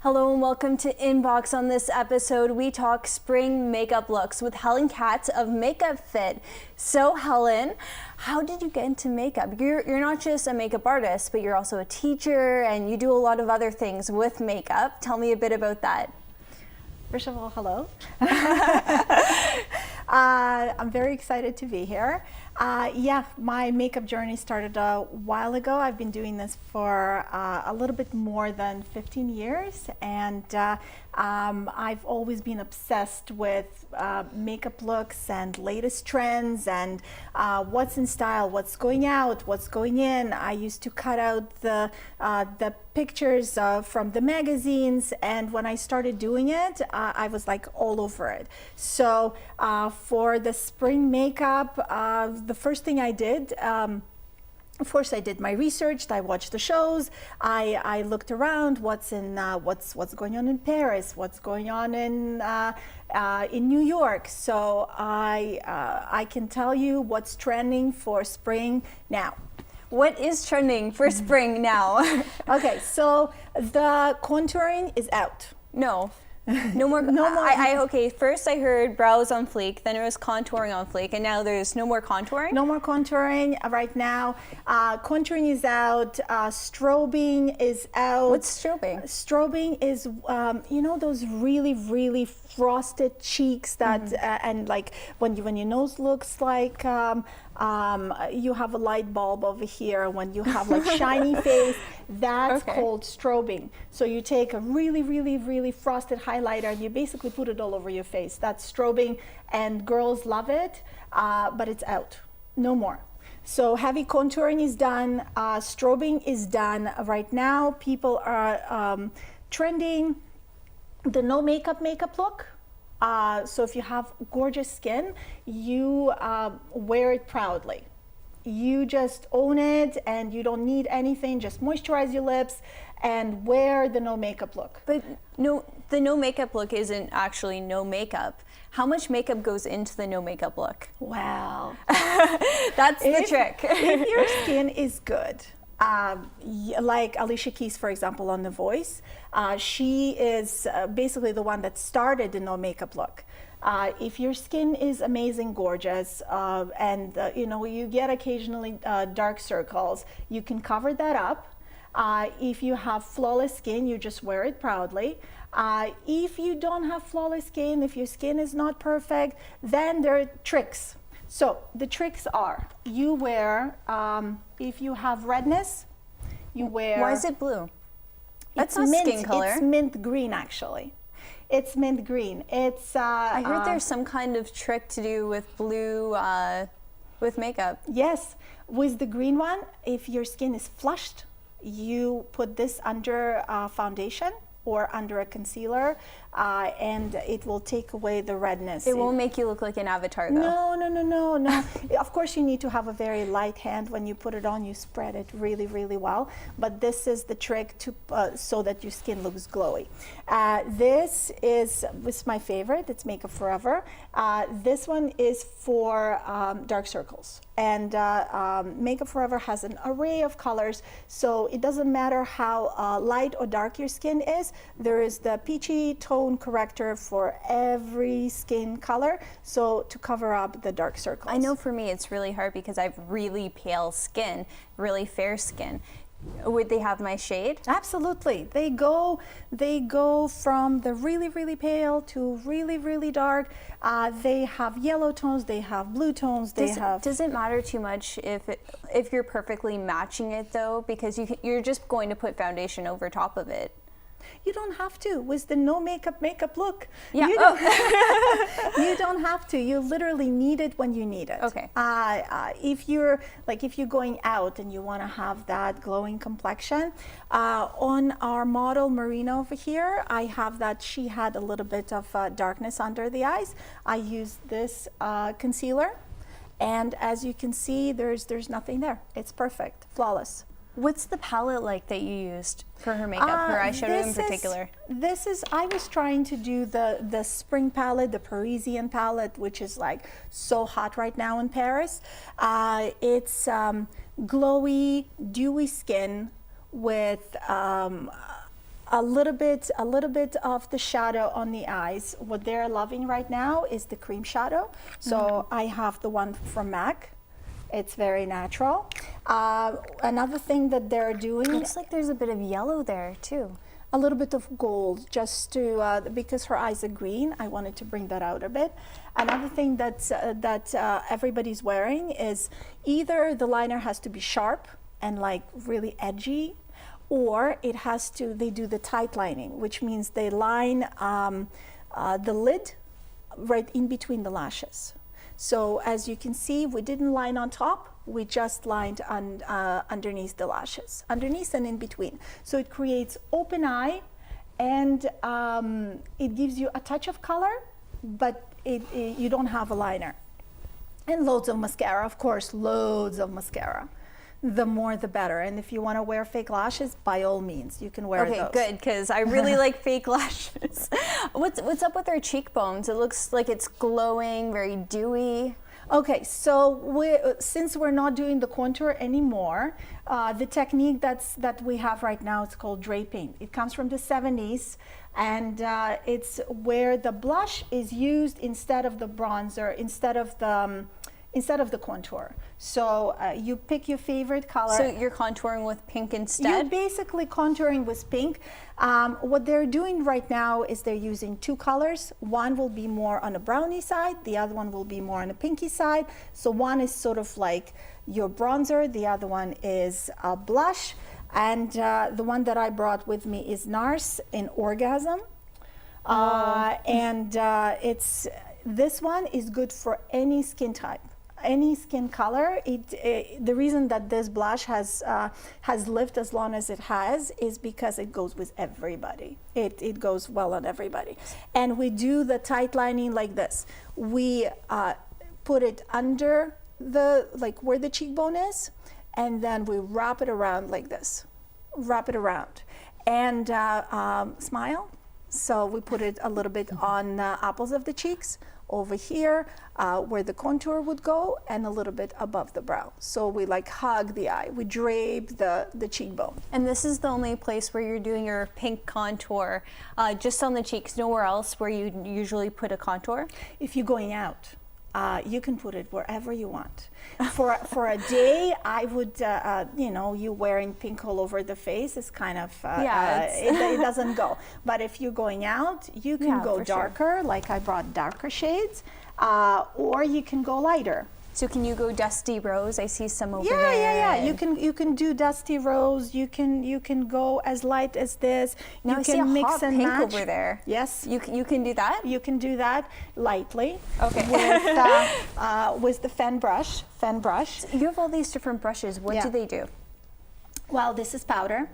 Hello and welcome to Inbox. On this episode, we talk spring makeup looks with Helen Katz of Makeup Fit. So Helen, how did you get into makeup? You're not just a makeup artist, but you're also a teacher and you do a lot of other things with makeup. Tell me a bit about that. First of all, hello. I'm very excited to be here. Yeah, my makeup journey started a while ago. I've been doing this for a little bit more than 15 years, and I've always been obsessed with makeup looks and latest trends and what's in style, what's going out, what's going in. I used to cut out the pictures from the magazines, and when I started doing it, I was like all over it. So for the spring makeup, the first thing I did, of course, I did my research. I watched the shows. I looked around. What's going on in Paris? What's going on in New York? So I can tell you what's trending for spring now. What is trending for spring now? Okay, so the contouring is out. No more. Okay, first I heard brows on fleek, then it was contouring on fleek, and now there's no more contouring? No more contouring right now. Contouring is out. Strobing is out. What's strobing? Strobing is, you know, those really, really frosted cheeks that, and like when your nose looks like you have a light bulb over here, when you have like shiny face, that's called strobing. So you take a really, really, really frosted highlighter and you basically put it all over your face. That's strobing, and girls love it, but it's out. No more. So heavy contouring is done. Strobing is done. Right now, people are trending the no makeup look. So if you have gorgeous skin, you wear it proudly. You just own it and you don't need anything. Just moisturize your lips and wear the no makeup look. But the no makeup look isn't actually no makeup. How much makeup goes into the no makeup look? Well, that's the trick. If your skin is good, like Alicia Keys, for example, on The Voice, she is basically the one that started the no makeup look. If your skin is amazing, gorgeous, and you know, you get occasionally dark circles, you can cover that up. If you have flawless skin, you just wear it proudly. If you don't have flawless skin, if your skin is not perfect, then there are tricks. So the tricks are, you wear, if you have redness, you wear... Why is it blue? That's not skin color. It's mint green, actually. It's mint green. It's... I heard there's some kind of trick to do with blue with makeup. Yes. With the green one, if your skin is flushed, you put this under foundation or under a concealer, and it will take away the redness. It won't make you look like an avatar, though. No. Of course, you need to have a very light hand. When you put it on, you spread it really, really well. But this is the trick to so that your skin looks glowy. This is my favorite. It's Makeup Forever. This one is for dark circles. And Makeup Forever has an array of colors, so it doesn't matter how light or dark your skin is. There is the peachy tone corrector for every skin color, so to cover up the dark circles. I know for me it's really hard because I have really pale skin, really fair skin. Would they have my shade? Absolutely. They go from the really, really pale to really, really dark. They have yellow tones, they have blue tones, Does it matter too much if you're perfectly matching it, though? Because you're just going to put foundation over top of it. You don't have to with the no makeup look. Yeah. You don't have to. You literally need it when you need it. Okay. If you're going out and you want to have that glowing complexion, on our model Marina over here, I have that she had a little bit of darkness under the eyes. I used this concealer, and as you can see, there's nothing there. It's perfect, flawless. What's the palette like that you used for her makeup, her eyeshadow in particular? I was trying to do the spring palette, the Parisian palette, which is like so hot right now in Paris. It's glowy, dewy skin with a little bit of the shadow on the eyes. What they're loving right now is the cream shadow. So I have the one from MAC. It's very natural. Another thing that they're doing, Looks like there's a bit of yellow there too. a little bit of gold, just to because her eyes are green. I wanted to bring that out a bit. Another thing that everybody's wearing is either the liner has to be sharp and like really edgy, or it has to. They do the tight lining, which means they line the lid right in between the lashes. So as you can see, we didn't line on top, we just lined underneath the lashes, underneath and in between. So it creates open eye, and it gives you a touch of color, but you don't have a liner. And loads of mascara, of course, loads of mascara. The more the better. And if you want to wear fake lashes, by all means, you can wear those. Okay, good, because I really like fake lashes. What's up with her cheekbones? It looks like it's glowing, very dewy. Okay, so since we're not doing the contour anymore, the technique that we have right now is called draping. It comes from the 70s, and it's where the blush is used instead of the bronzer, instead of the contour. So you pick your favorite color. So you're contouring with pink instead? You're basically contouring with pink. What they're doing right now is they're using two colors. One will be more on the brownie side, the other one will be more on the pinky side. So one is sort of like your bronzer, the other one is a blush. And the one that I brought with me is NARS in Orgasm. This one is good for any skin type, any skin color. The reason that this blush has lived as long as it has is because it goes with everybody. It goes well on everybody. And we do the tight lining like this. We put it under where the cheekbone is, and then we wrap it around like this. Wrap it around. And smile. So we put it a little bit on the apples of the cheeks, over here where the contour would go, and a little bit above the brow. So we like hug the eye, we drape the cheekbone. And this is the only place where you're doing your pink contour, just on the cheeks, nowhere else where you usually put a contour? If you're going out, you can put it wherever you want. For a day, I would, you wearing pink all over the face is kind of, it doesn't go. But if you're going out, you can go darker, like I brought darker shades, or you can go lighter. So can you go dusty rose? I see some over there. Yeah. You can do dusty rose. You can go as light as this. Now you I can see a mix hot and pink match. over there. Yes. You can do that? You can do that lightly. Okay. With the fan brush. You have all these different brushes. What do they do? Well, this is powder.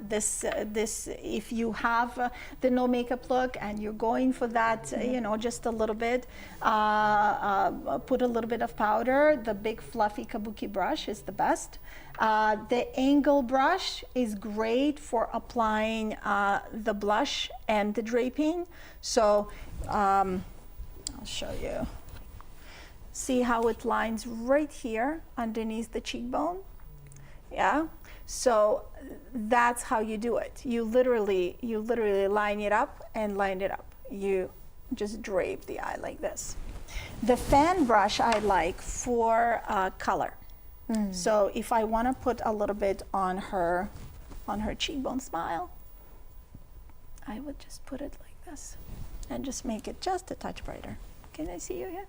This if you have the no makeup look and you're going for that, just a little bit, put a little bit of powder. The big fluffy kabuki brush is the best. The angle brush is great for applying the blush and the draping. So I'll show you. See how it lines right here underneath the cheekbone? Yeah. So that's how you do it. You literally line it up and line it up. You just drape the eye like this. The fan brush I like for color. So if I want to put a little bit on her cheekbone smile, I would just put it like this and just make it just a touch brighter. Can I see you here?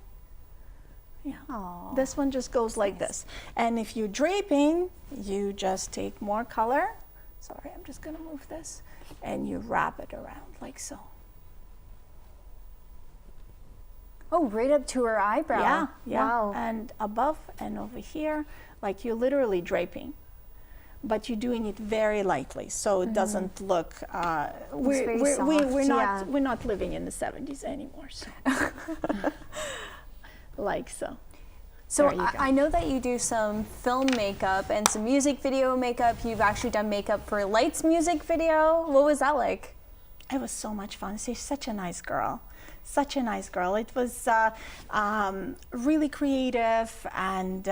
Yeah. Aww. This one just goes like this. And if you're draping, you just take more color. Sorry, I'm just going to move this. And you wrap it around like so. Oh, right up to her eyebrow. Yeah. Wow. And above and over here, like you're literally draping. But you're doing it very lightly, so it doesn't look. We're not living in the 70s anymore. So. Like so. So I know that you do some film makeup and some music video makeup. You've actually done makeup for Light's music video. What was that like? It was so much fun. She's such a nice girl. Such a nice girl. It was really creative and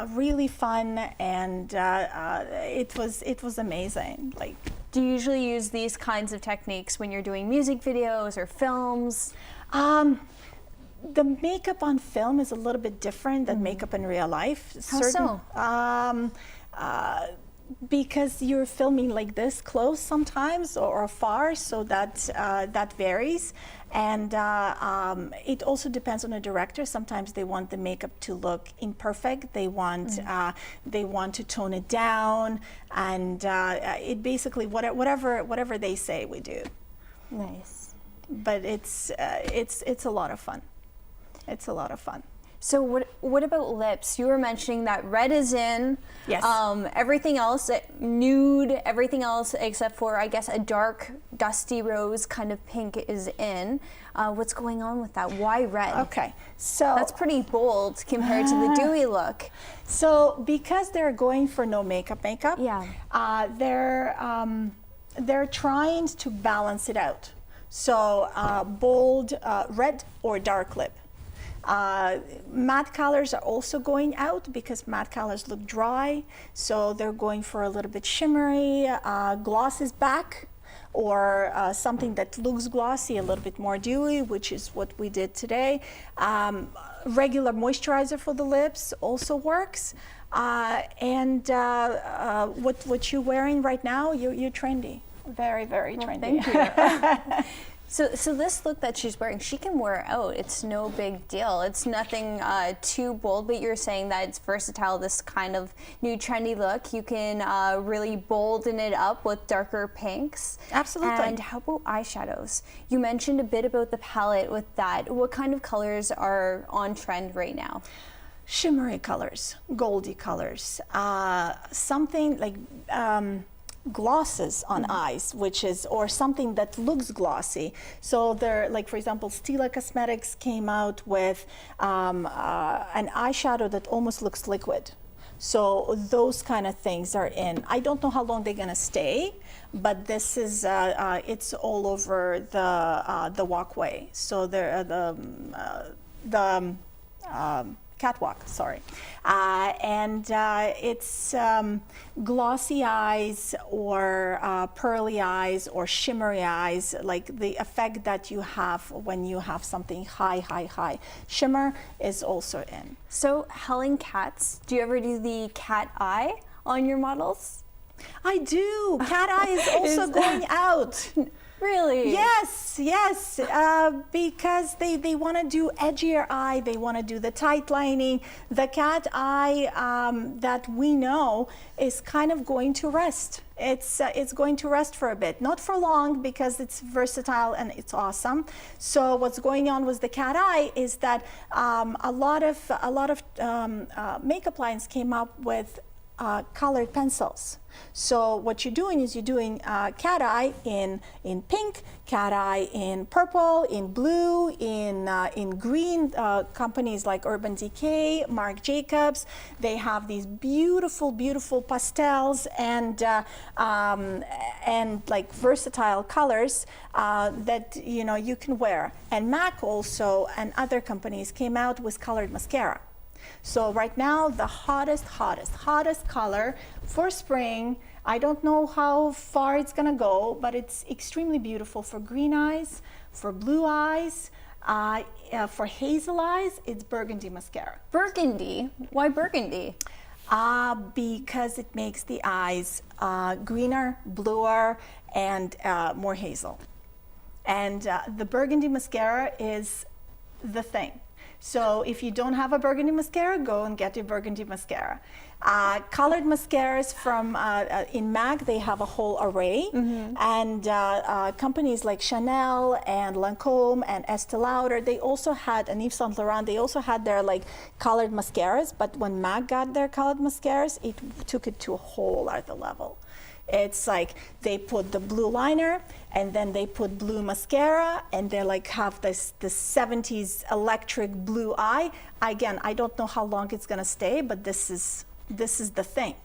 really fun, and it was amazing. Like Do you usually use these kinds of techniques when you're doing music videos or films? The makeup on film is a little bit different than makeup in real life. How so? Because you're filming like this close sometimes or far, so that varies. And it also depends on the director. Sometimes they want the makeup to look imperfect. They want to tone it down, and it basically whatever they say we do. Nice. But it's a lot of fun. It's a lot of fun. So what about lips? You were mentioning that red is in. Yes. Everything else, nude, everything else except for, I guess, a dark, dusty rose kind of pink is in. What's going on with that? Why red? Okay, so that's pretty bold compared to the dewy look. So because they're going for no makeup, yeah, they're trying to balance it out. So bold red or dark lip. Matte colors are also going out because matte colors look dry, so they're going for a little bit shimmery. Gloss is back, or something that looks glossy, a little bit more dewy, which is what we did today. Regular moisturizer for the lips also works. And what you're wearing right now, you're trendy. Very, very trendy. Thank you. So this look that she's wearing, she can wear out. It's no big deal. It's nothing too bold, but you're saying that it's versatile, this kind of new trendy look. You can really bolden it up with darker pinks. Absolutely. And how about eyeshadows? You mentioned a bit about the palette with that. What kind of colors are on trend right now? Shimmery colors, goldy colors, something like glosses on eyes, which is, or something that looks glossy. So they're like, for example, Stila Cosmetics came out with an eyeshadow that almost looks liquid. So those kind of things are in. I don't know how long they're gonna stay, but this is it's all over the walkway. So they're the catwalk, sorry. And it's glossy eyes or pearly eyes or shimmery eyes, like the effect that you have when you have something high. Shimmer is also in. So Helen Katz, do you ever do the cat eye on your models? I do. Cat eye is also going out. Really? Yes, because they want to do edgier eye, they want to do the tight lining. The cat eye that we know is kind of going to rest. It's going to rest for a bit, not for long, because it's versatile and it's awesome. So what's going on with the cat eye is that a lot of makeup lines came up with colored pencils. So what you're doing is you're doing cat eye in pink, cat eye in purple, in blue, in green. Companies like Urban Decay, Marc Jacobs, they have these beautiful pastels and like versatile colors that you can wear. And MAC also and other companies came out with colored mascara. So right now, the hottest color for spring, I don't know how far it's gonna go, but it's extremely beautiful for green eyes, for blue eyes, for hazel eyes, it's burgundy mascara. Burgundy? Why burgundy? Because it makes the eyes greener, bluer, and more hazel. And the burgundy mascara is the thing. So if you don't have a burgundy mascara, go and get your burgundy mascara. Colored mascaras from in MAC, they have a whole array. And companies like Chanel and Lancome and Estee Lauder, they also had, and Yves Saint Laurent, they also had their like colored mascaras. But when MAC got their colored mascaras, it took it to a whole other level. It's like they put the blue liner and then they put blue mascara and they like have this 70s electric blue eye. Again, I don't know how long it's gonna stay, but this is the thing.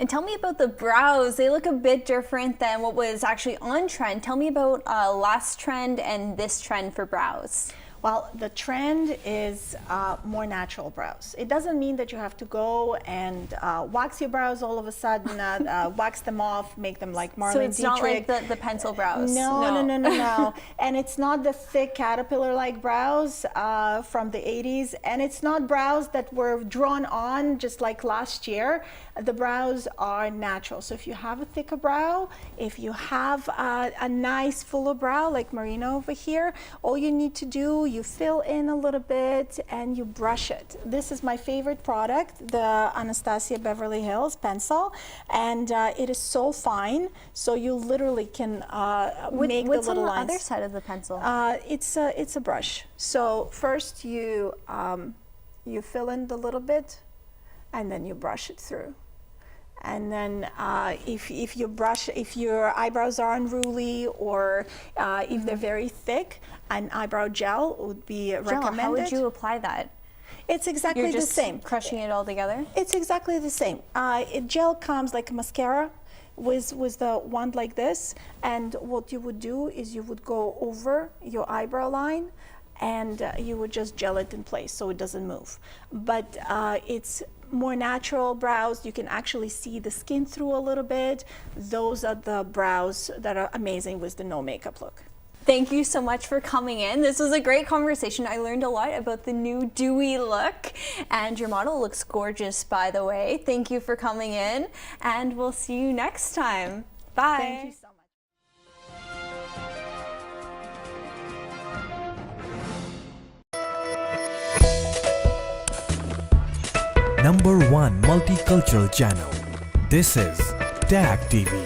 And tell me about the brows. They look a bit different than what was actually on trend. Tell me about last trend and this trend for brows. Well, the trend is more natural brows. It doesn't mean that you have to go and wax your brows all of a sudden, wax them off, make them like Marlene So it's not Dietrich. like the pencil brows. No. And it's not the thick caterpillar-like brows from the 80s. And it's not brows that were drawn on just like last year. The brows are natural. So if you have a thicker brow, if you have a nice fuller brow like Marina over here, all you need to do, you fill in a little bit and you brush it. This is my favorite product, the Anastasia Beverly Hills pencil, and it is so fine. So you literally can make the What's little on the lines. other side of the pencil? It's a brush. So first you fill in the little bit, and then you brush it through. And then if your eyebrows are unruly or if they're very thick, an eyebrow gel would be recommended. How would you apply that? It's exactly You're the just same. crushing it all together? It's exactly the same. Gel comes like a mascara with the wand like this, and what you would do is you would go over your eyebrow line and you would just gel it in place so it doesn't move. But it's more natural brows. You can actually see the skin through a little bit. Those are the brows that are amazing with the no makeup look. Thank you so much for coming in. This was a great conversation. I learned a lot about the new dewy look, and your model looks gorgeous, by the way. Thank you for coming in, and we'll see you next time. Bye. Thank you so much. #1 multicultural channel. This is TAG TV.